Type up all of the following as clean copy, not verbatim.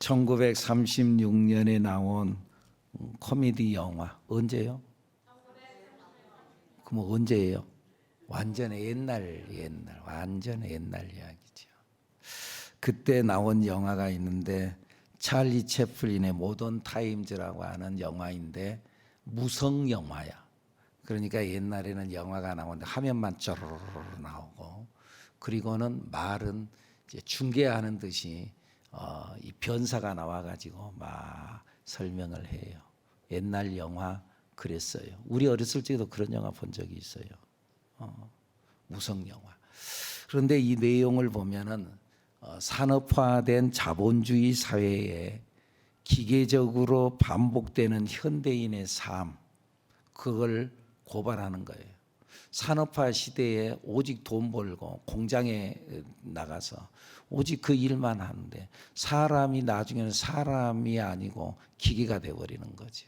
1936년에 나온 코미디 영화 언제요? 그럼 언제예요? 완전 옛날 완전 옛날 이야기죠. 그때 나온 영화가 있는데 찰리 채플린의 모던 타임즈라고 하는 영화인데 무성 영화야. 그러니까 옛날에는 영화가 나오는데 화면만 쩌르르 나오고 그리고는 말은 이제 중계하는 듯이 이 변사가 나와가지고 막 설명을 해요. 옛날 영화 그랬어요. 우리 어렸을 적에도 그런 영화 본 적이 있어요. 무성 영화. 그런데 이 내용을 보면은 산업화된 자본주의 사회에 기계적으로 반복되는 현대인의 삶, 그걸 고발하는 거예요. 산업화 시대에 오직 돈 벌고 공장에 나가서 오직 그 일만 하는데 사람이 나중에는 사람이 아니고 기계가 되어버리는 거죠.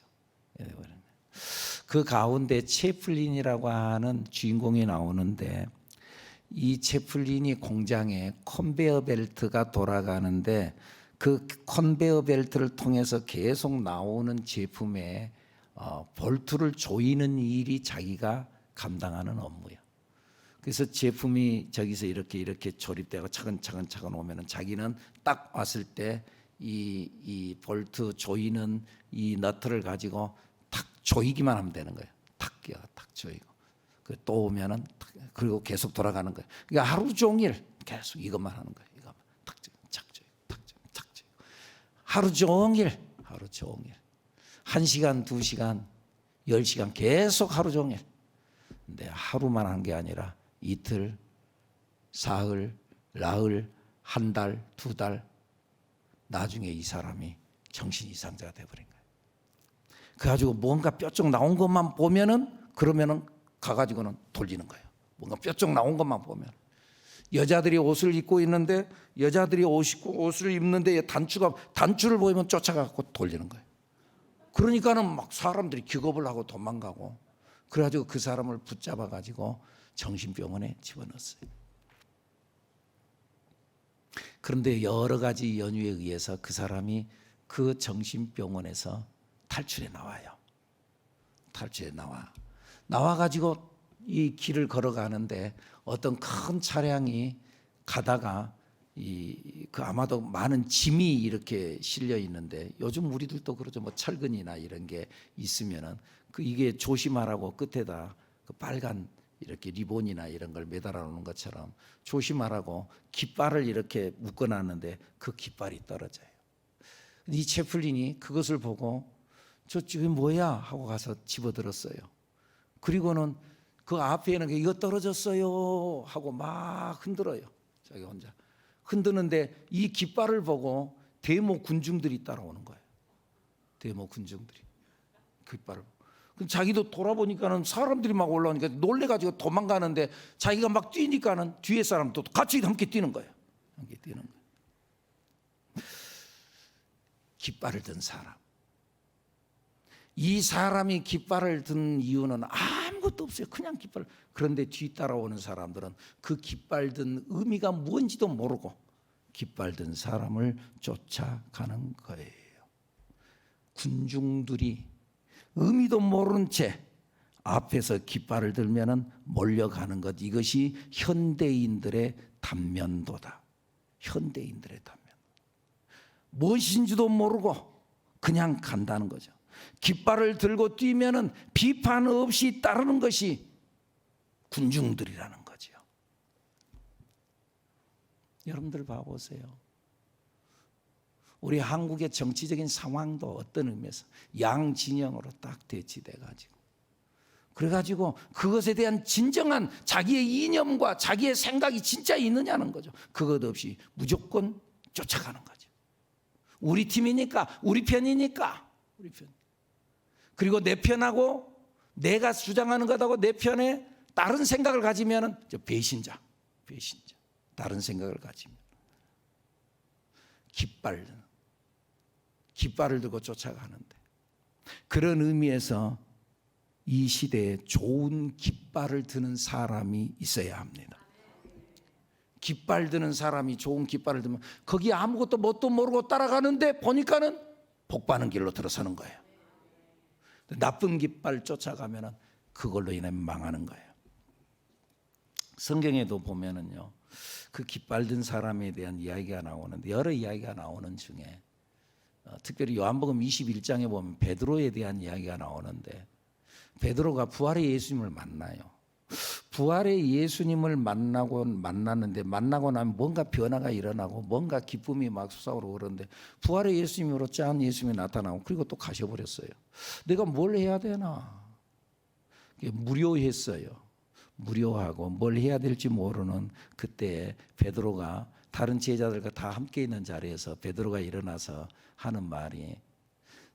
그 가운데 채플린이라고 하는 주인공이 나오는데 이 채플린이 공장에 컨베어 벨트가 돌아가는데 그 컨베어 벨트를 통해서 계속 나오는 제품에 볼트를 조이는 일이 자기가 감당하는 업무야. 그래서 제품이 저기서 이렇게 조립되고 차근차근 오면은 자기는 딱 왔을 때 이 볼트 조이는 이 너트를 가지고 탁 조이기만 하면 되는 거예요. 탁 끼워 탁 조이고 또 오면은 그리고 계속 돌아가는 거예요. 그러니까 하루 종일 계속 이것만 하는 거예요. 이것만 탁 조이고 착 조이고 탁 조이고 착 조이고 하루 종일 1시간, 2시간, 10시간 계속 하루 종일. 근데 하루만 한 게 아니라 이틀, 사흘, 나흘, 한 달, 2달 나중에 이 사람이 정신 이상자가 돼버린 거예요. 그래가지고 뭔가 뾰족 나온 것만 보면은 그러면은 가가지고는 돌리는 거예요. 뭔가 뾰족 나온 것만 보면 여자들이 옷을 입고 있는데 여자들이 옷을 입는데 단추를 보이면 쫓아가고 돌리는 거예요. 그러니까는 막 사람들이 기겁을 하고 도망가고 그래가지고 그 사람을 붙잡아가지고 정신병원에 집어넣었어요. 그런데 여러 가지 연유에 의해서 그 사람이 그 정신병원에서 탈출해 나와요. 탈출해 나와가지고 이 길을 걸어가는데 어떤 큰 차량이 가다가 그 아마도 많은 짐이 이렇게 실려 있는데 요즘 우리들도 그러죠. 뭐 철근이나 이런 게 있으면은 이게 조심하라고 끝에다 그 빨간 이렇게 리본이나 이런 걸 매달아 놓는 것처럼 조심하라고 깃발을 이렇게 묶어놨는데 그 깃발이 떨어져요. 이 채플린이 그것을 보고 저 지금 뭐야 하고 가서 집어들었어요. 그리고는 그 앞에는 이거 떨어졌어요 하고 막 흔들어요. 자기 혼자 흔드는데 이 깃발을 보고 대모 군중들이 따라오는 거예요. 대모 군중들이 깃발을 보고. 그럼 자기도 돌아보니까는 사람들이 막 올라오니까 놀래가지고 도망가는데 자기가 막 뛰니까는 뒤에 사람도 같이 함께 뛰는 거예요. 함께 뛰는 거예요. 깃발을 든 사람. 이 사람이 깃발을 든 이유는 아무것도 없어요. 그냥 깃발. 그런데 뒤따라오는 사람들은 그 깃발 든 의미가 뭔지도 모르고 깃발 든 사람을 쫓아가는 거예요. 군중들이 의미도 모르는 채 앞에서 깃발을 들면은 몰려가는 것. 이것이 현대인들의 단면도다. 현대인들의 단면. 무엇인지도 모르고 그냥 간다는 거죠. 깃발을 들고 뛰면은 비판 없이 따르는 것이 군중들이라는 거죠. 여러분들 봐보세요. 우리 한국의 정치적인 상황도 어떤 의미에서 양진영으로 딱 대치돼가지고 그래가지고 그것에 대한 진정한 자기의 이념과 자기의 생각이 진짜 있느냐는 거죠. 그것 없이 무조건 쫓아가는 거죠. 우리 팀이니까 우리 편이니까 우리 편. 그리고 내 편하고 내가 주장하는 것하고 내 편에 다른 생각을 가지면은 배신자. 다른 생각을 가지면 깃발을 들고 쫓아가는데 그런 의미에서 이 시대에 좋은 깃발을 드는 사람이 있어야 합니다. 깃발 드는 사람이 좋은 깃발을 들면 거기 아무것도 뭣도 모르고 따라가는데 보니까는 복 받는 길로 들어서는 거예요. 나쁜 깃발 쫓아가면은 그걸로 인해 망하는 거예요. 성경에도 보면은요, 그 깃발 든 사람에 대한 이야기가 나오는데 여러 이야기가 나오는 중에 특별히 요한복음 21장에 보면 베드로에 대한 이야기가 나오는데 베드로가 부활의 예수님을 만나요. 부활의 예수님을 만났는데 만나고 나면 뭔가 변화가 일어나고 뭔가 기쁨이 막 솟아오르고 그러는데 부활의 예수님으로 짠 예수님이 나타나고 그리고 또 가셔버렸어요. 내가 뭘 해야 되나? 무료했어요. 무료하고 뭘 해야 될지 모르는 그때 베드로가 다른 제자들과 다 함께 있는 자리에서 베드로가 일어나서 하는 말이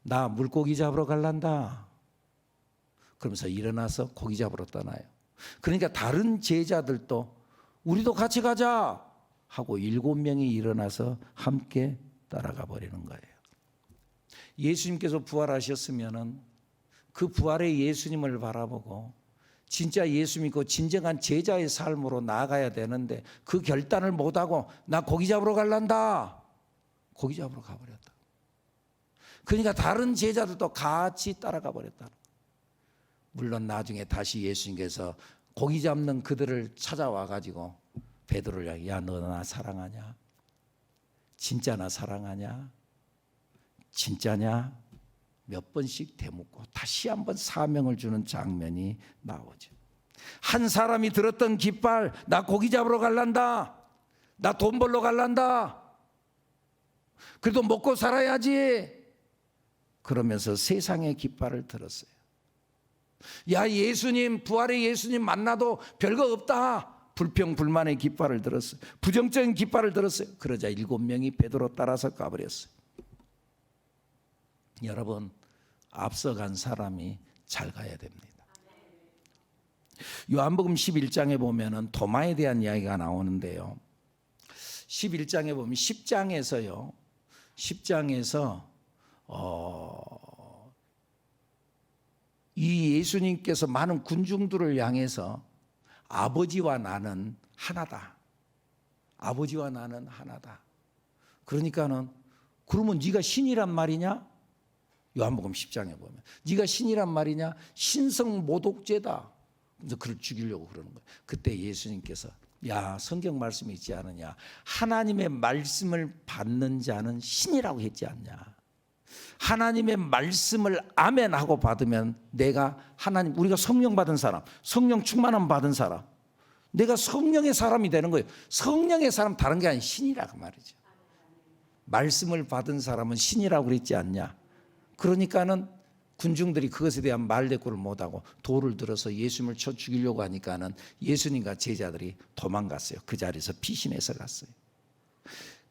나 물고기 잡으러 갈란다. 그러면서 일어나서 고기 잡으러 떠나요. 그러니까 다른 제자들도 우리도 같이 가자 하고 7명이 일어나서 함께 따라가 버리는 거예요. 예수님께서 부활하셨으면은 그 부활의 예수님을 바라보고 진짜 예수 믿고 진정한 제자의 삶으로 나아가야 되는데 그 결단을 못하고 나 고기 잡으러 갈란다. 고기 잡으러 가버렸다. 그러니까 다른 제자들도 같이 따라가 버렸다. 물론 나중에 다시 예수님께서 고기 잡는 그들을 찾아와 가지고 베드로를 향해 야, 너 나 사랑하냐? 진짜 나 사랑하냐? 진짜냐? 몇 번씩 되묻고 다시 한번 사명을 주는 장면이 나오죠. 한 사람이 들었던 깃발, 나 고기 잡으러 갈란다. 나 돈 벌러 갈란다. 그래도 먹고 살아야지. 그러면서 세상의 깃발을 들었어요. 야, 예수님, 부활의 예수님 만나도 별거 없다. 불평 불만의 깃발을 들었어요. 부정적인 깃발을 들었어요. 그러자 7명이 베드로 따라서 가버렸어요. 여러분, 앞서간 사람이 잘 가야 됩니다. 요한복음 11장에 보면은 도마에 대한 이야기가 나오는데요. 11장에 보면 10장에서요. 10장에서 이 예수님께서 많은 군중들을 향해서 아버지와 나는 하나다. 아버지와 나는 하나다. 그러니까는 그러면 네가 신이란 말이냐? 요한복음 10장에 보면 네가 신이란 말이냐? 신성모독죄다. 그래서 그를 죽이려고 그러는 거예요. 그때 예수님께서 야, 성경 말씀이 있지 않느냐? 하나님의 말씀을 받는 자는 신이라고 했지 않냐? 하나님의 말씀을 아멘하고 받으면 내가 하나님, 우리가 성령 받은 사람, 성령 충만함 받은 사람, 내가 성령의 사람이 되는 거예요. 성령의 사람 다른 게 아니라 신이라고 말이죠. 말씀을 받은 사람은 신이라고 그랬지 않냐? 그러니까는 군중들이 그것에 대한 말대꾸를 못하고 돌을 들어서 예수님을 쳐 죽이려고 하니까는 예수님과 제자들이 도망갔어요. 그 자리에서 피신해서 갔어요.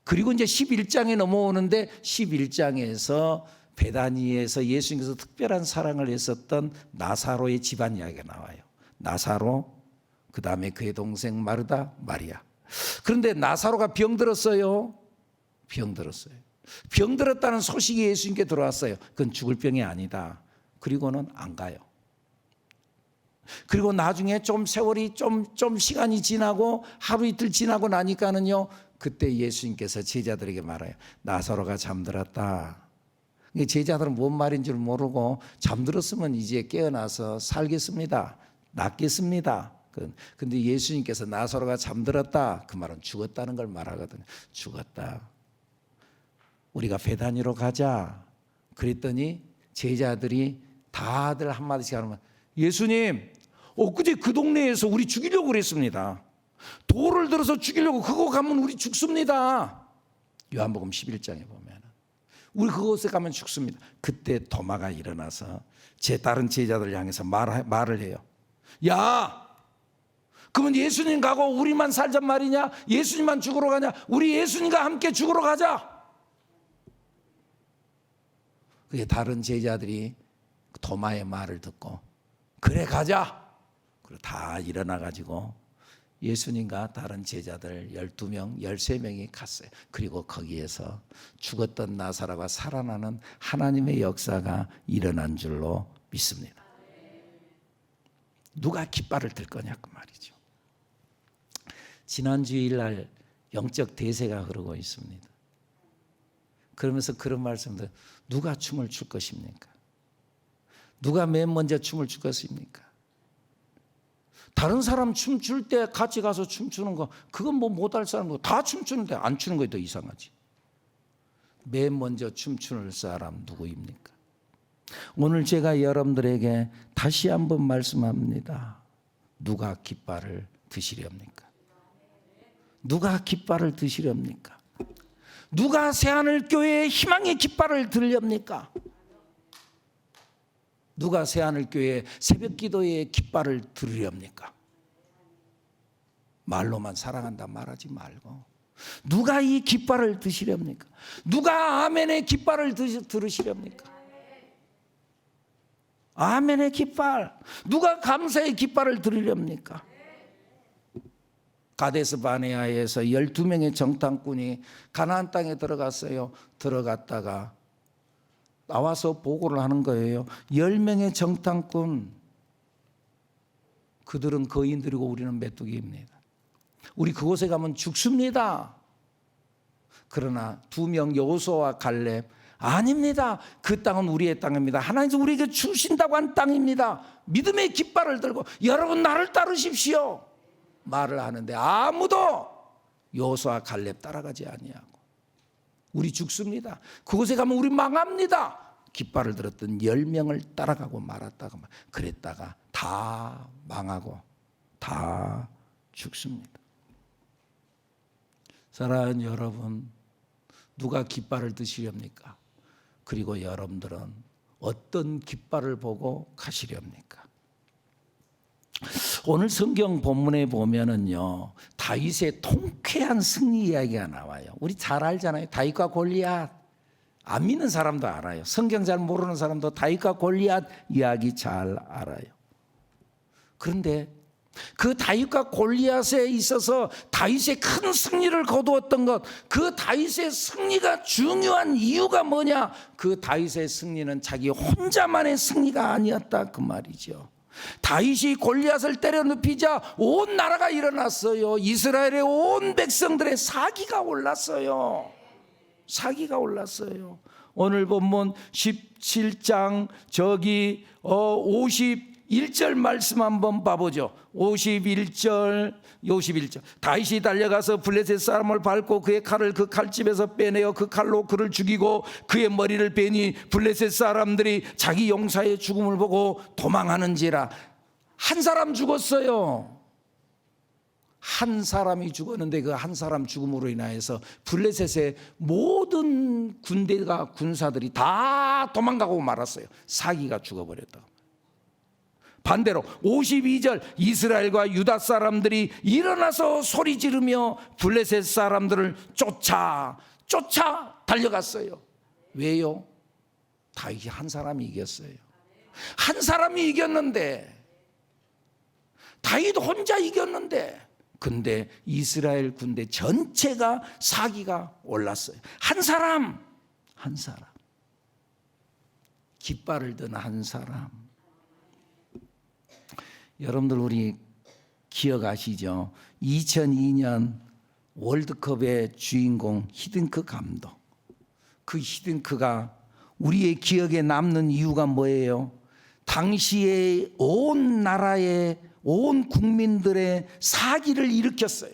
그리고 이제 11장에 넘어오는데 11장에서 베다니에서 예수님께서 특별한 사랑을 했었던 나사로의 집안 이야기가 나와요. 나사로, 그 다음에 그의 동생 마르다, 마리아. 그런데 나사로가 병들었어요. 병들었다는 소식이 예수님께 들어왔어요. 그건 죽을 병이 아니다. 그리고는 안 가요. 그리고 나중에 좀 세월이 좀 시간이 지나고 하루 이틀 지나고 나니까는요, 그때 예수님께서 제자들에게 말해요. 나사로가 잠들었다. 제자들은 뭔 말인지 모르고 잠들었으면 이제 깨어나서 살겠습니다. 낫겠습니다. 근데 예수님께서 나사로가 잠들었다. 그 말은 죽었다는 걸 말하거든요. 죽었다. 우리가 베다니로 가자. 그랬더니 제자들이 다들 한마디씩 하는 거예요. 예수님, 엊그제 그 동네에서 우리 죽이려고 그랬습니다. 돌을 들어서 죽이려고 그거 가면 우리 죽습니다. 요한복음 11장에 보면 우리 그곳에 가면 죽습니다. 그때 도마가 일어나서 다른 제자들 향해서 말을 해요. 야, 그러면 예수님 가고 우리만 살잔 말이냐? 예수님만 죽으러 가냐? 우리 예수님과 함께 죽으러 가자. 그게 다른 제자들이 도마의 말을 듣고 그래 가자. 그리고 다 일어나 가지고 예수님과 다른 제자들 12명, 13명이 갔어요. 그리고 거기에서 죽었던 나사로가 살아나는 하나님의 역사가 일어난 줄로 믿습니다. 누가 깃발을 들 거냐 그 말이죠. 지난 주일날 영적 대세가 흐르고 있습니다. 그러면서 그런 말씀들, 누가 춤을 출 것입니까? 누가 맨 먼저 춤을 출 것입니까? 다른 사람 춤출 때 같이 가서 춤추는 거, 그건 뭐 못할 사람도 다 춤추는데 안 추는 게 더 이상하지. 맨 먼저 춤추는 사람 누구입니까? 오늘 제가 여러분들에게 다시 한번 말씀합니다. 누가 깃발을 드시렵니까? 누가 깃발을 드시렵니까? 누가 새하늘교회의 희망의 깃발을 들렵니까? 누가 새하늘교회의 새벽기도의 깃발을 들으렵니까? 말로만 사랑한다 말하지 말고 누가 이 깃발을 드시렵니까? 누가 아멘의 깃발을 들으시렵니까? 아멘의 깃발, 누가 감사의 깃발을 들으렵니까? 가데스 바네아에서 12명의 정탐꾼이 가나안 땅에 들어갔어요. 들어갔다가 나와서 보고를 하는 거예요. 10명의 정탐꾼, 그들은 거인들이고 우리는 메뚜기입니다. 우리 그곳에 가면 죽습니다. 그러나 2명 여호수아와 갈렙, 아닙니다. 그 땅은 우리의 땅입니다. 하나님께서 우리에게 주신다고 한 땅입니다. 믿음의 깃발을 들고 여러분 나를 따르십시오 말을 하는데 아무도 여호수아 갈렙 따라가지 아니하고 우리 죽습니다. 그곳에 가면 우리 망합니다. 깃발을 들었던 10명을 따라가고 말았다가 그랬다가 다 망하고 다 죽습니다. 사랑하는 여러분, 누가 깃발을 드시렵니까? 그리고 여러분들은 어떤 깃발을 보고 가시렵니까? 오늘 성경 본문에 보면은요, 다윗의 통쾌한 승리 이야기가 나와요. 우리 잘 알잖아요. 다윗과 골리앗. 안 믿는 사람도 알아요. 성경 잘 모르는 사람도 다윗과 골리앗 이야기 잘 알아요. 그런데 그 다윗과 골리앗에 있어서 다윗의 큰 승리를 거두었던 것, 그 다윗의 승리가 중요한 이유가 뭐냐? 그 다윗의 승리는 자기 혼자만의 승리가 아니었다 그 말이죠. 다윗이 골리앗을 때려 눕히자 온 나라가 일어났어요. 이스라엘의 온 백성들의 사기가 올랐어요. 사기가 올랐어요. 오늘 본문 17장 51절 말씀 한번 봐보죠. 51절 다윗이 달려가서 블레셋 사람을 밟고 그의 칼을 그 칼집에서 빼내어 그 칼로 그를 죽이고 그의 머리를 베니 블레셋 사람들이 자기 용사의 죽음을 보고 도망하는지라. 한 사람 죽었어요. 한 사람이 죽었는데 그 한 사람 죽음으로 인하여서 블레셋의 모든 군대가 군사들이 다 도망가고 말았어요. 사기가 죽어버렸다고. 반대로 52절 이스라엘과 유다 사람들이 일어나서 소리 지르며 블레셋 사람들을 쫓아 달려갔어요. 왜요? 다윗이 한 사람이 이겼어요. 한 사람이 이겼는데, 다윗 혼자 이겼는데, 근데 이스라엘 군대 전체가 사기가 올랐어요. 한 사람 깃발을 든 한 사람. 여러분들 우리 기억하시죠? 2002년 월드컵의 주인공 히딩크 감독. 그 히딩크가 우리의 기억에 남는 이유가 뭐예요? 당시에 온 나라의 온 국민들의 사기를 일으켰어요.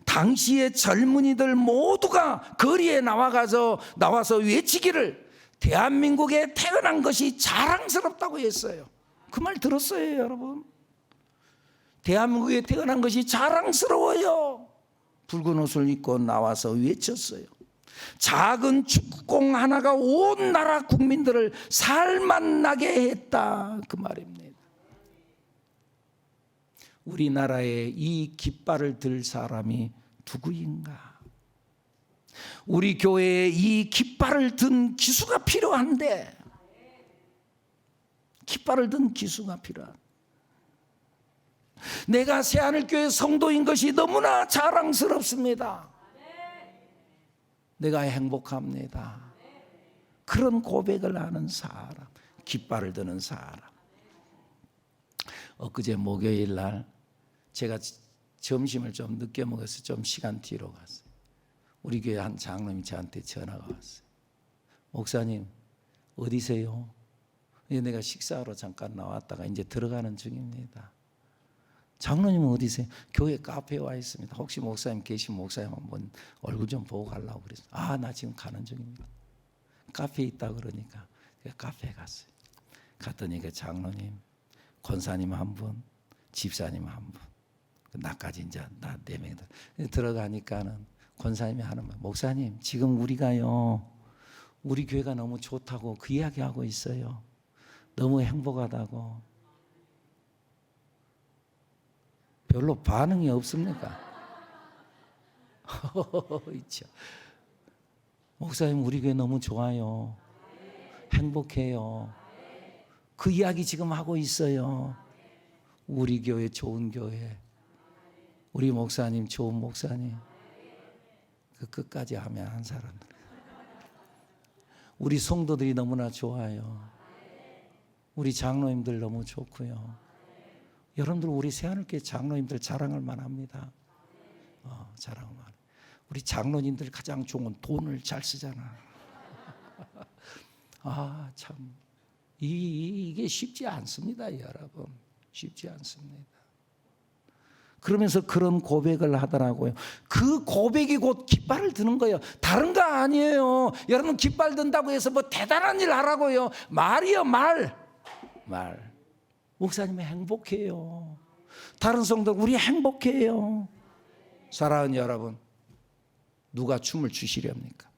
당시의 젊은이들 모두가 거리에 나와서 외치기를 대한민국에 태어난 것이 자랑스럽다고 했어요. 그 말 들었어요, 여러분? 대한민국에 태어난 것이 자랑스러워요. 붉은 옷을 입고 나와서 외쳤어요. 작은 축구공 하나가 온 나라 국민들을 살맛나게 했다 그 말입니다. 우리나라에 이 깃발을 들 사람이 누구인가? 우리 교회에 이 깃발을 든 기수가 필요한데, 깃발을 든 기수가 필요한. 내가 새하늘교회 성도인 것이 너무나 자랑스럽습니다. 내가 행복합니다. 그런 고백을 하는 사람, 깃발을 드는 사람. 엊그제 목요일 날 제가 점심을 좀 늦게 먹어서 좀 시간 뒤로 갔어요. 우리 교회 한 장로님이 저한테 전화가 왔어요. 목사님 어디세요? 내가 식사하러 잠깐 나왔다가 이제 들어가는 중입니다. 장로님은 어디세요? 교회 카페에 와 있습니다. 혹시 목사님 계시면 목사님 한번 얼굴 좀 보고 가려고 그랬어요. 나 지금 가는 중입니다. 카페에 있다 그러니까 카페에 갔어요. 갔더니 그 장로님, 권사님 한 분, 집사님 한 분, 나까지 이제 나 4명 들어가니까는 권사님이 하는 말, 목사님 지금 우리가요 우리 교회가 너무 좋다고 그 이야기하고 있어요. 너무 행복하다고. 별로 반응이 없습니까? 목사님 우리 교회 너무 좋아요. 행복해요. 그 이야기 지금 하고 있어요. 우리 교회 좋은 교회, 우리 목사님 좋은 목사님. 그 끝까지 하면 한 사람들. 우리 성도들이 너무나 좋아요. 우리 장로님들 너무 좋고요. 여러분들 우리 새하늘교회 장로님들 자랑할 만합니다. 자랑할 만. 우리 장로님들 가장 좋은 건 돈을 잘 쓰잖아. 참 이게 쉽지 않습니다, 여러분. 쉽지 않습니다. 그러면서 그런 고백을 하더라고요. 그 고백이 곧 깃발을 드는 거예요. 다른 거 아니에요. 여러분 깃발 든다고 해서 뭐 대단한 일 하라고요. 말이요, 말. 목사님이 행복해요. 다른 성도 우리 행복해요. 사랑하는 여러분, 누가 춤을 추시렵니까?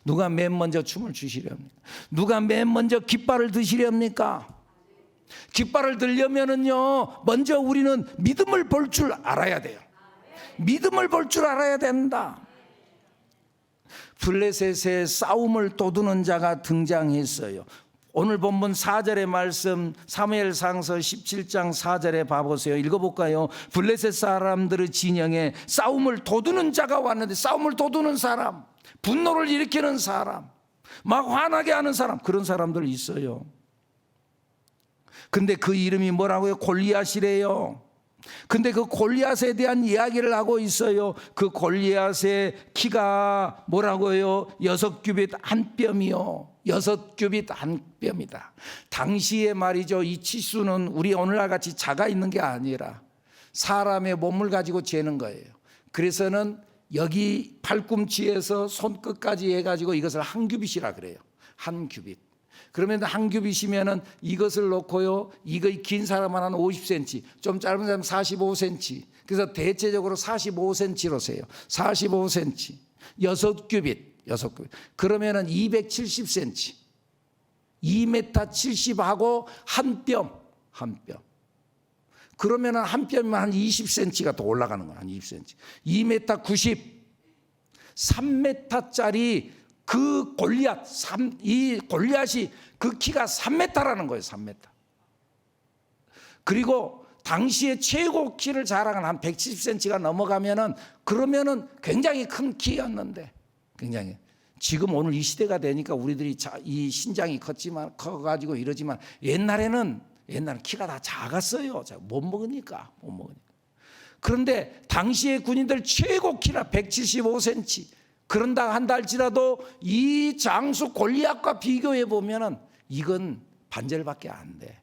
누가 맨 먼저 춤을 추시렵니까? 누가 맨 먼저 깃발을 드시렵니까? 깃발을 들려면은요, 먼저 우리는 믿음을 볼 줄 알아야 돼요. 믿음을 볼 줄 알아야 된다. 블레셋의 싸움을 돋우는 자가 등장했어요. 오늘 본문 4절의 말씀 사무엘상서 17장 4절에 봐보세요. 읽어볼까요? 블레셋 사람들의 진영에 싸움을 돋우는 자가 왔는데, 싸움을 돋우는 사람, 분노를 일으키는 사람, 막 화나게 하는 사람, 그런 사람들 있어요. 근데 그 이름이 뭐라고요? 골리앗이래요. 근데 그 골리앗에 대한 이야기를 하고 있어요. 그 골리앗의 키가 뭐라고요? 6규빗 한 뼘이요. 6규빗 한 뼘이다. 당시에 말이죠, 이 치수는 우리 오늘날 같이 자가 있는 게 아니라 사람의 몸을 가지고 재는 거예요. 그래서는 여기 팔꿈치에서 손끝까지 해가지고 이것을 한 규빗이라 그래요. 한 규빗. 그러면 한 규빗이면은 이것을 놓고요, 이거 긴 사람은 한 50cm, 좀 짧은 사람은 45cm. 그래서 대체적으로 45cm로 세요. 45cm. 6규빗. 그러면은 270cm. 2m 70하고 한 뼘. 그러면은 한 뼘이면 한 20cm가 더 올라가는 거야. 한 20cm. 2m 90. 3m짜리 그 골리앗, 이 골리앗이 그 키가 3m라는 거예요. 3m. 그리고 당시에 최고 키를 자랑한 한 170cm가 넘어가면은, 그러면은 굉장히 큰 키였는데, 굉장히. 지금 오늘 이 시대가 되니까 우리들이 이 신장이 커가지고 이러지만, 옛날에는 키가 다 작았어요. 못 먹으니까. 그런데 당시의 군인들 최고 키라 175cm. 그런다 한다 할지라도 이 장수 골리앗과 비교해 보면은 이건 반절밖에 안 돼.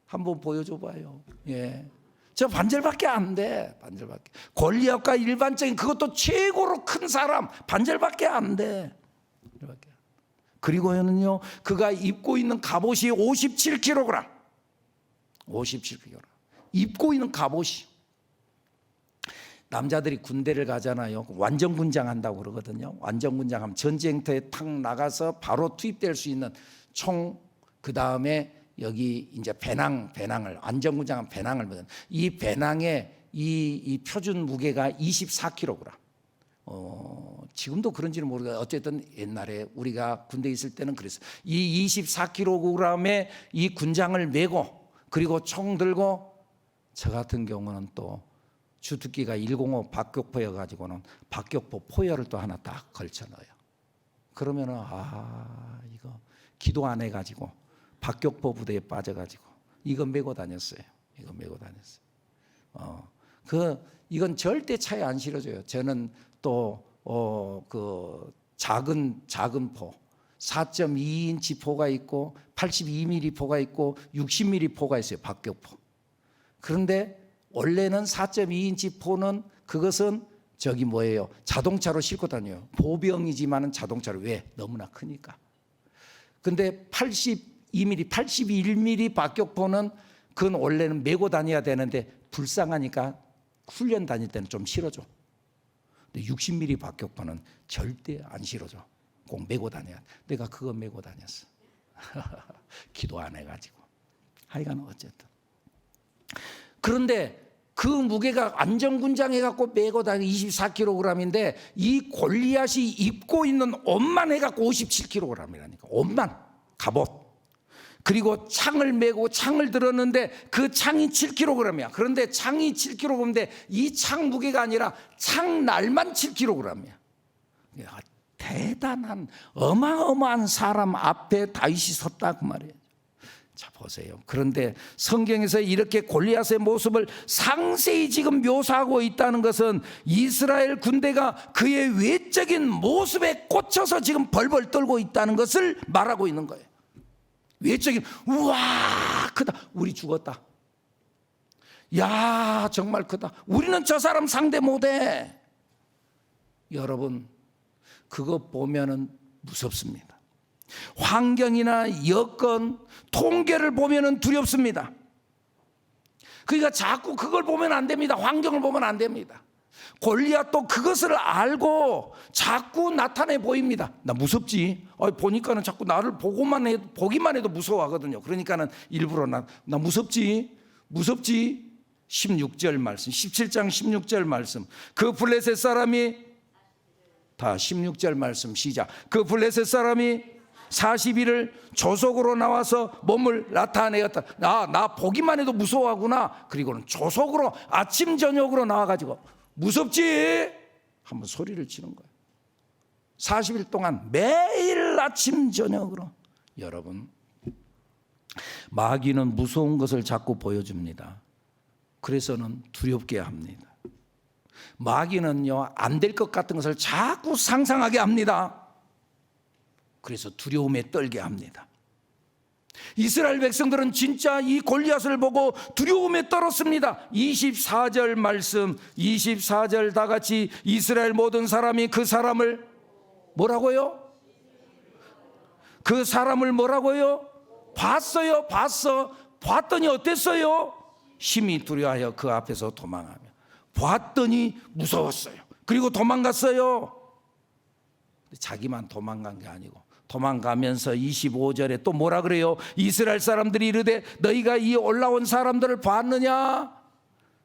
한번 보여줘 봐요. 예. 저 반절밖에 안 돼. 반절밖에. 골리앗과 일반적인, 그것도 최고로 큰 사람 반절밖에 안 돼. 그리고는요, 그가 입고 있는 갑옷이 57kg. 57kg. 입고 있는 갑옷이. 남자들이 군대를 가잖아요. 완전군장 한다고 그러거든요. 완전군장하면 전쟁터에 탁 나가서 바로 투입될 수 있는 총, 그 다음에 여기 이제 배낭을, 완전군장하면 배낭을 먹는, 이 배낭에 이 표준 무게가 24kg. 지금도 그런지는 모르겠어요. 어쨌든 옛날에 우리가 군대에 있을 때는 그랬어요. 이 24kg의 이 군장을 메고, 그리고 총 들고, 저 같은 경우는 또 주특기가 105 박격포여가지고는 박격포 포열을 또 하나 딱 걸쳐 넣어요. 그러면은 이거 기도 안 해가지고 박격포 부대에 빠져가지고 이거 메고 다녔어요. 이건 절대 차에 안 실어줘요. 저는 또 작은 포 4.2인치 포가 있고 82mm 포가 있고 60mm 포가 있어요. 박격포. 그런데 원래는 4.2인치 포는 그것은 자동차로 싣고 다녀요. 보병이지만은 자동차로. 왜? 너무나 크니까. 근데 82mm, 81mm 박격포는 그건 원래는 메고 다녀야 되는데 불쌍하니까 훈련 다닐 때는 좀 실어줘. 근데 60mm 박격포는 절대 안 실어줘. 꼭 메고 다녀야 돼. 내가 그거 메고 다녔어. 기도 안 해가지고. 하여간 어쨌든. 그런데 그 무게가 안전군장 해갖고 메고 다니는 24kg인데 이 골리앗이 입고 있는 옷만 해갖고 57kg이라니까. 옷만, 갑옷. 그리고 창을 메고 창을 들었는데 그 창이 7kg이야. 그런데 창이 7kg인데 이 창 무게가 아니라 창날만 7kg이야. 대단한 어마어마한 사람 앞에 다윗이 섰다 그 말이에요. 자 보세요. 그런데 성경에서 이렇게 골리앗의 모습을 상세히 지금 묘사하고 있다는 것은 이스라엘 군대가 그의 외적인 모습에 꽂혀서 지금 벌벌 떨고 있다는 것을 말하고 있는 거예요. 외적인 우와 크다. 우리 죽었다. 야 정말 크다. 우리는 저 사람 상대 못해. 여러분 그거 보면은 무섭습니다. 환경이나 여건, 통계를 보면은 두렵습니다. 그러니까 자꾸 그걸 보면 안 됩니다. 환경을 보면 안 됩니다. 골리앗도 그것을 알고 자꾸 나타내 보입니다. 나 무섭지? 보니까는 자꾸 나를 보기만 해도 무서워하거든요. 그러니까는 일부러 나 무섭지? 16절 말씀, 17장 16절 말씀. 그 블레셋 사람이 다 16절 말씀 시작. 그 블레셋 사람이 40일을 조속으로 나와서 몸을 나타내었다. 나 보기만 해도 무서워하구나. 그리고는 조속으로 아침 저녁으로 나와가지고 무섭지? 한번 소리를 치는 거예요. 40일 동안 매일 아침 저녁으로. 여러분 마귀는 무서운 것을 자꾸 보여줍니다. 그래서는 두렵게 합니다. 마귀는요 안 될 것 같은 것을 자꾸 상상하게 합니다. 그래서 두려움에 떨게 합니다. 이스라엘 백성들은 진짜 이 골리앗을 보고 두려움에 떨었습니다. 24절 말씀, 24절 다 같이 이스라엘 모든 사람이 그 사람을 뭐라고요? 그 사람을 뭐라고요? 봤어요. 봤더니 어땠어요? 심히 두려워하여 그 앞에서 도망하며. 봤더니 무서웠어요. 그리고 도망갔어요. 자기만 도망간 게 아니고 도망가면서 25절에 또 뭐라 그래요? 이스라엘 사람들이 이르되 너희가 이 올라온 사람들을 봤느냐?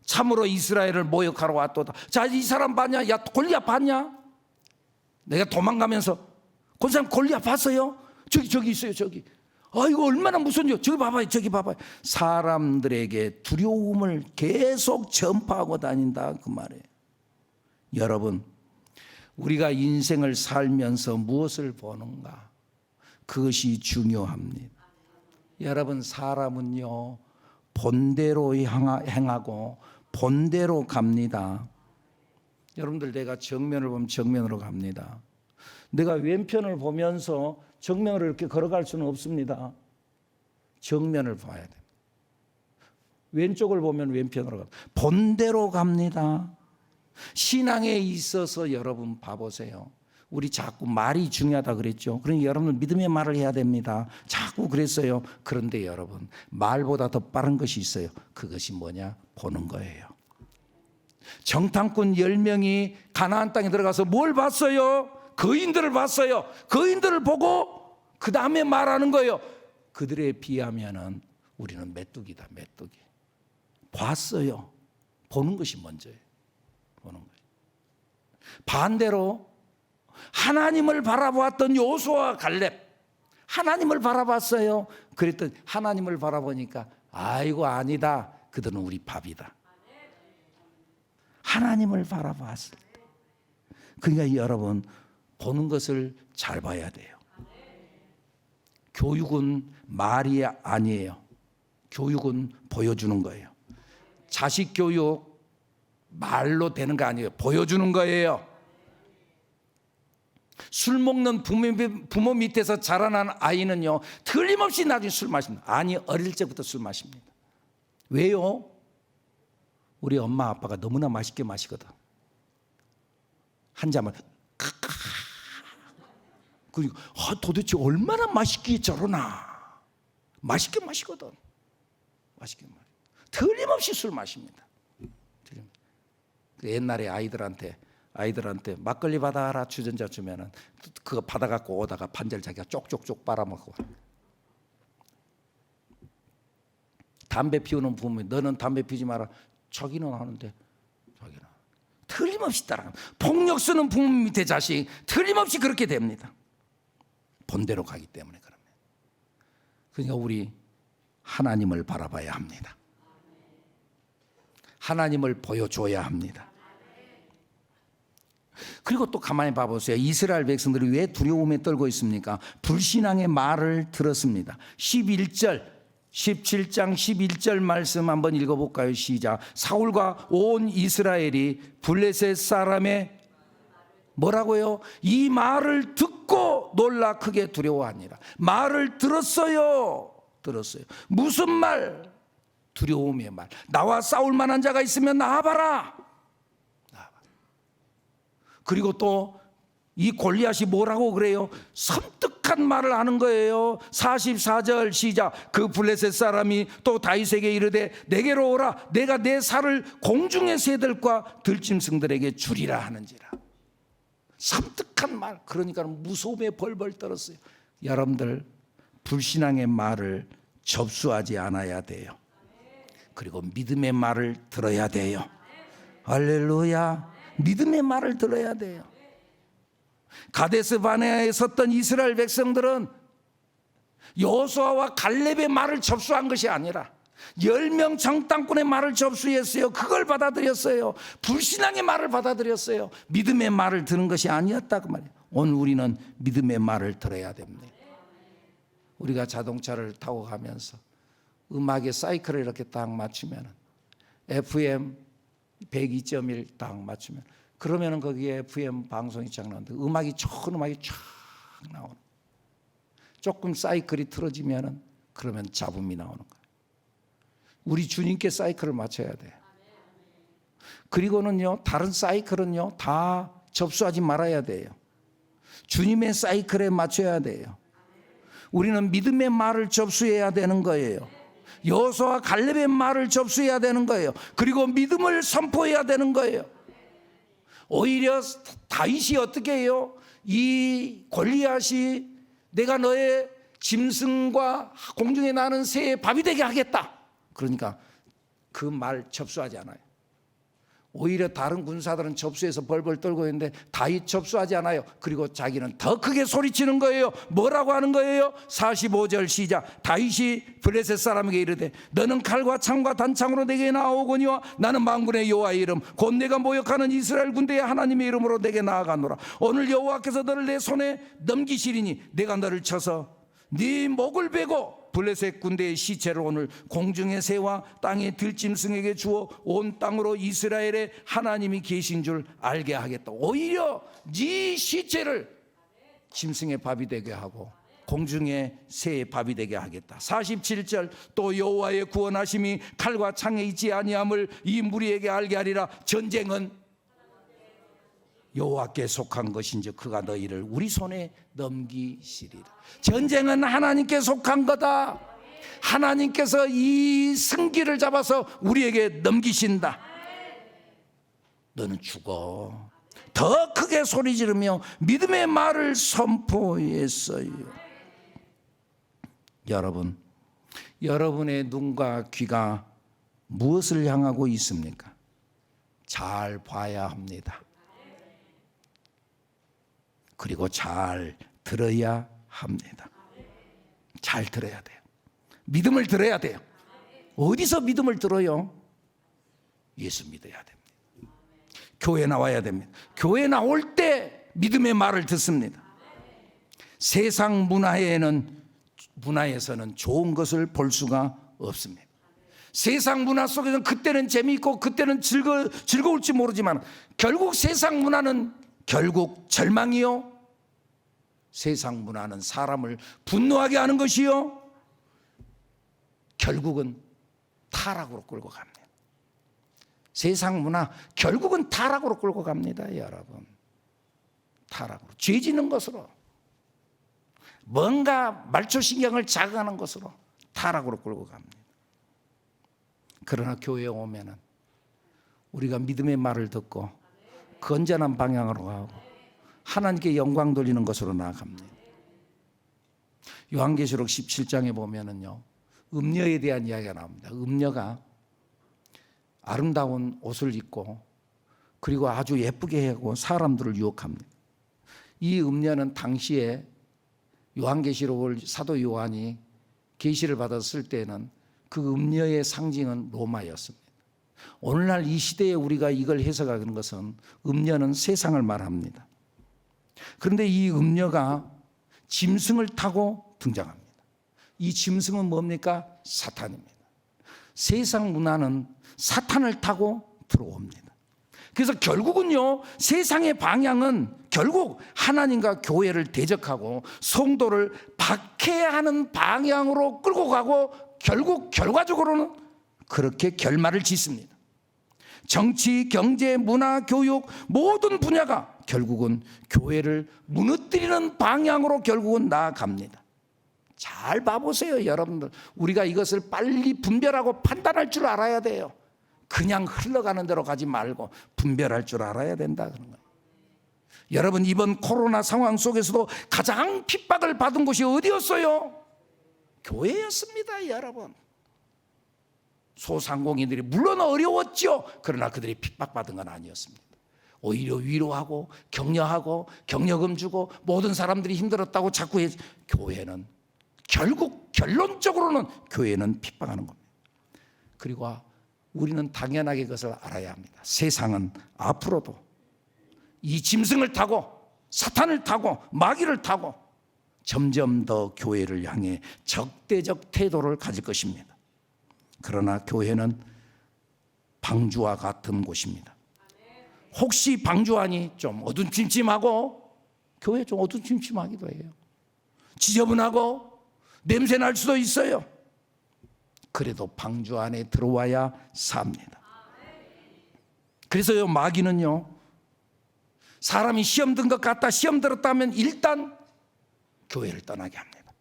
참으로 이스라엘을 모욕하러 왔도다. 자, 이 사람 봤냐? 야, 골리앗 봤냐? 내가 도망가면서 그 사람 골리앗 봤어요? 저기 있어요. 저기. 이거 얼마나 무서운지. 저기 봐봐요. 사람들에게 두려움을 계속 전파하고 다닌다 그 말이에요. 여러분 우리가 인생을 살면서 무엇을 보는가? 그것이 중요합니다. 여러분 사람은요 본대로 행하고 본대로 갑니다. 여러분들 내가 정면을 보면 정면으로 갑니다. 내가 왼편을 보면서 정면으로 이렇게 걸어갈 수는 없습니다. 정면을 봐야 됩니다. 왼쪽을 보면 왼편으로 갑니다. 본대로 갑니다. 신앙에 있어서 여러분 봐보세요. 우리 자꾸 말이 중요하다 그랬죠. 그러니 여러분 믿음의 말을 해야 됩니다. 자꾸 그랬어요. 그런데 여러분 말보다 더 빠른 것이 있어요. 그것이 뭐냐? 보는 거예요. 정탐꾼 10명이 가나안 땅에 들어가서 뭘 봤어요? 거인들을 봤어요. 거인들을 보고 그 다음에 말하는 거예요. 그들에 비하면은 우리는 메뚜기다, 메뚜기. 봤어요. 보는 것이 먼저예요. 보는 거예요. 반대로 하나님을 바라보았던 여호수아와 갈렙, 하나님을 바라봤어요. 그랬더니 하나님을 바라보니까 아이고 아니다. 그들은 우리 밥이다. 하나님을 바라봤을 때. 그러니까 여러분 보는 것을 잘 봐야 돼요. 교육은 말이 아니에요. 교육은 보여주는 거예요. 자식 교육 말로 되는 거 아니에요. 보여주는 거예요. 술 먹는 부모 밑에서 자라난 아이는요, 틀림없이 나중에 술 마십니다. 아니, 어릴 적부터 술 마십니다. 왜요? 우리 엄마 아빠가 너무나 맛있게 마시거든. 한 잔만 그리고 도대체 얼마나 맛있게 저러나. 맛있게 마시거든. 맛있게 마시. 틀림없이 술 마십니다. 옛날에 아이들한테 막걸리 받아라 주전자 주면은 그거 받아갖고 오다가 반절 자기가 쪽쪽쪽 빨아먹고. 담배 피우는 부모, 너는 담배 피우지 마라. 자기는 하는데 자기는 틀림없이 따라가. 폭력 쓰는 부모 밑에 자식 틀림없이 그렇게 됩니다. 본대로 가기 때문에 그럽니다. 그러니까 우리 하나님을 바라봐야 합니다. 하나님을 보여줘야 합니다. 그리고 또 가만히 봐보세요. 이스라엘 백성들이 왜 두려움에 떨고 있습니까? 불신앙의 말을 들었습니다. 17장 11절 말씀 한번 읽어볼까요? 시작. 사울과 온 이스라엘이 블레셋 사람의 뭐라고요? 이 말을 듣고 놀라 크게 두려워하니라. 말을 들었어요. 무슨 말? 두려움의 말. 나와 싸울 만한 자가 있으면 나와봐라. 그리고 또 이 골리앗이 뭐라고 그래요? 섬뜩한 말을 하는 거예요. 44절 시작. 그 블레셋 사람이 또 다윗에게 이르되 내게로 오라. 내가 내 살을 공중의 새들과 들짐승들에게 주리라 하는지라. 섬뜩한 말. 그러니까 무서움에 벌벌 떨었어요. 여러분들 불신앙의 말을 접수하지 않아야 돼요. 그리고 믿음의 말을 들어야 돼요. 할렐루야. 믿음의 말을 들어야 돼요. 가데스 바네아에 섰던 이스라엘 백성들은 여호수아와 갈렙의 말을 접수한 것이 아니라 10명 정탐꾼의 말을 접수했어요. 그걸 받아들였어요. 불신앙의 말을 받아들였어요. 믿음의 말을 들은 것이 아니었다고 말이에요. 오늘 우리는 믿음의 말을 들어야 됩니다. 우리가 자동차를 타고 가면서 음악의 사이클을 이렇게 딱 맞추면 FM 102.1 딱 맞추면 그러면은 거기에 FM 방송이 쫙 나오는데 좋은 음악이 쫙 나오는. 조금 사이클이 틀어지면은 그러면 잡음이 나오는 거예요. 우리 주님께 사이클을 맞춰야 돼. 그리고는요, 다른 사이클은요 다 접수하지 말아야 돼요. 주님의 사이클에 맞춰야 돼요. 우리는 믿음의 말을 접수해야 되는 거예요. 여호수아와 갈렙의 말을 접수해야 되는 거예요. 그리고 믿음을 선포해야 되는 거예요. 오히려 다윗이 어떻게 해요? 이 골리앗이 내가 너의 짐승과 공중에 나는 새의 밥이 되게 하겠다. 그러니까 그 말 접수하지 않아요. 오히려 다른 군사들은 접수해서 벌벌 떨고 있는데 다윗 접수하지 않아요. 그리고 자기는 더 크게 소리치는 거예요. 뭐라고 하는 거예요? 45절 시작. 다윗이 블레셋 사람에게 이르되 너는 칼과 창과 단창으로 내게 나아오거니와 나는 만군의 여호와의 이름 곧 내가 모욕하는 이스라엘 군대의 하나님의 이름으로 내게 나아가노라. 오늘 여호와께서 너를 내 손에 넘기시리니 내가 너를 쳐서 네 목을 베고 블레셋 군대의 시체를 오늘 공중의 새와 땅의 들짐승에게 주어 온 땅으로 이스라엘의 하나님이 계신 줄 알게 하겠다. 오히려 네 시체를 짐승의 밥이 되게 하고 공중의 새의 밥이 되게 하겠다. 47절 또 여호와의 구원하심이 칼과 창에 있지 아니함을 이 무리에게 알게 하리라. 전쟁은 여호와께 속한 것인지 그가 너희를 우리 손에 넘기시리라. 전쟁은 하나님께 속한 거다. 하나님께서 이 승기를 잡아서 우리에게 넘기신다. 너는 죽어. 더 크게 소리 지르며 믿음의 말을 선포했어요. 여러분, 여러분의 눈과 귀가 무엇을 향하고 있습니까? 잘 봐야 합니다. 그리고 잘 들어야 합니다. 잘 들어야 돼요. 믿음을 들어야 돼요. 어디서 믿음을 들어요? 예수 믿어야 됩니다. 교회 나와야 됩니다. 교회 나올 때 믿음의 말을 듣습니다. 세상 문화에서는 좋은 것을 볼 수가 없습니다. 세상 문화 속에서는 그때는 재미있고 그때는 즐거울지 모르지만 결국 세상 문화는 결국 절망이요. 세상 문화는 사람을 분노하게 하는 것이요. 결국은 타락으로 끌고 갑니다. 세상 문화 결국은 타락으로 끌고 갑니다, 여러분. 타락으로. 죄 짓는 것으로. 뭔가 말초신경을 자극하는 것으로 타락으로 끌고 갑니다. 그러나 교회에 오면은 우리가 믿음의 말을 듣고 건전한 방향으로 가고 하나님께 영광 돌리는 것으로 나아갑니다. 요한계시록 17장에 보면은요, 음녀에 대한 이야기가 나옵니다. 음녀가 아름다운 옷을 입고 그리고 아주 예쁘게 하고 사람들을 유혹합니다. 이 음녀는 당시에 요한계시록을 사도 요한이 계시를 받았을 때는 그 음녀의 상징은 로마였습니다. 오늘날 이 시대에 우리가 이걸 해석하는 것은 음녀는 세상을 말합니다. 그런데 이 음녀가 짐승을 타고 등장합니다. 이 짐승은 뭡니까? 사탄입니다. 세상 문화는 사탄을 타고 들어옵니다. 그래서 결국은요, 세상의 방향은 결국 하나님과 교회를 대적하고 성도를 박해하는 방향으로 끌고 가고 결국 결과적으로는 그렇게 결말을 짓습니다. 정치, 경제, 문화, 교육 모든 분야가 결국은 교회를 무너뜨리는 방향으로 결국은 나아갑니다. 잘 봐보세요, 여러분들. 우리가 이것을 빨리 분별하고 판단할 줄 알아야 돼요. 그냥 흘러가는 대로 가지 말고 분별할 줄 알아야 된다 그런 거예요. 여러분, 이번 코로나 상황 속에서도 가장 핍박을 받은 곳이 어디였어요? 교회였습니다, 여러분. 소상공인들이 물론 어려웠죠. 그러나 그들이 핍박받은 건 아니었습니다. 오히려 위로하고 격려하고 격려금 주고 모든 사람들이 힘들었다고 자꾸 교회는 결국 결론적으로는 교회는 핍박하는 겁니다. 그리고 우리는 당연하게 그것을 알아야 합니다. 세상은 앞으로도 이 짐승을 타고 사탄을 타고 마귀를 타고 점점 더 교회를 향해 적대적 태도를 가질 것입니다. 그러나 교회는 방주와 같은 곳입니다. 혹시 방주 안이 좀 어둠침침하고, 교회 좀 어둠침침하기도 해요. 지저분하고 냄새 날 수도 있어요. 그래도 방주 안에 들어와야 삽니다. 그래서요, 마귀는요, 사람이 시험 든 것 같다, 시험 들었다 하면 일단 교회를 떠나게 합니다.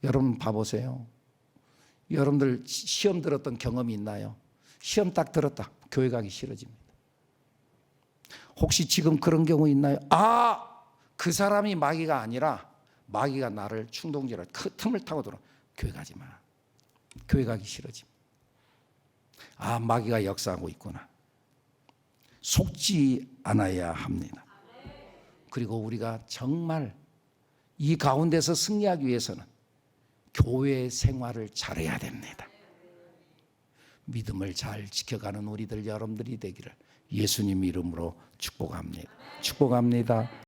여러분 봐보세요. 여러분들 시험 들었던 경험이 있나요? 시험 딱 들었다, 교회 가기 싫어집니다. 혹시 지금 그런 경우 있나요? 그 사람이 마귀가 아니라 마귀가 나를 충동질할 틈을 타고 들어. 교회 가지 마. 교회 가기 싫어집니다. 마귀가 역사하고 있구나. 속지 않아야 합니다. 그리고 우리가 정말 이 가운데서 승리하기 위해서는 교회 생활을 잘해야 됩니다. 믿음을 잘 지켜가는 우리들 여러분들이 되기를 예수님 이름으로 축복합니다. 축복합니다.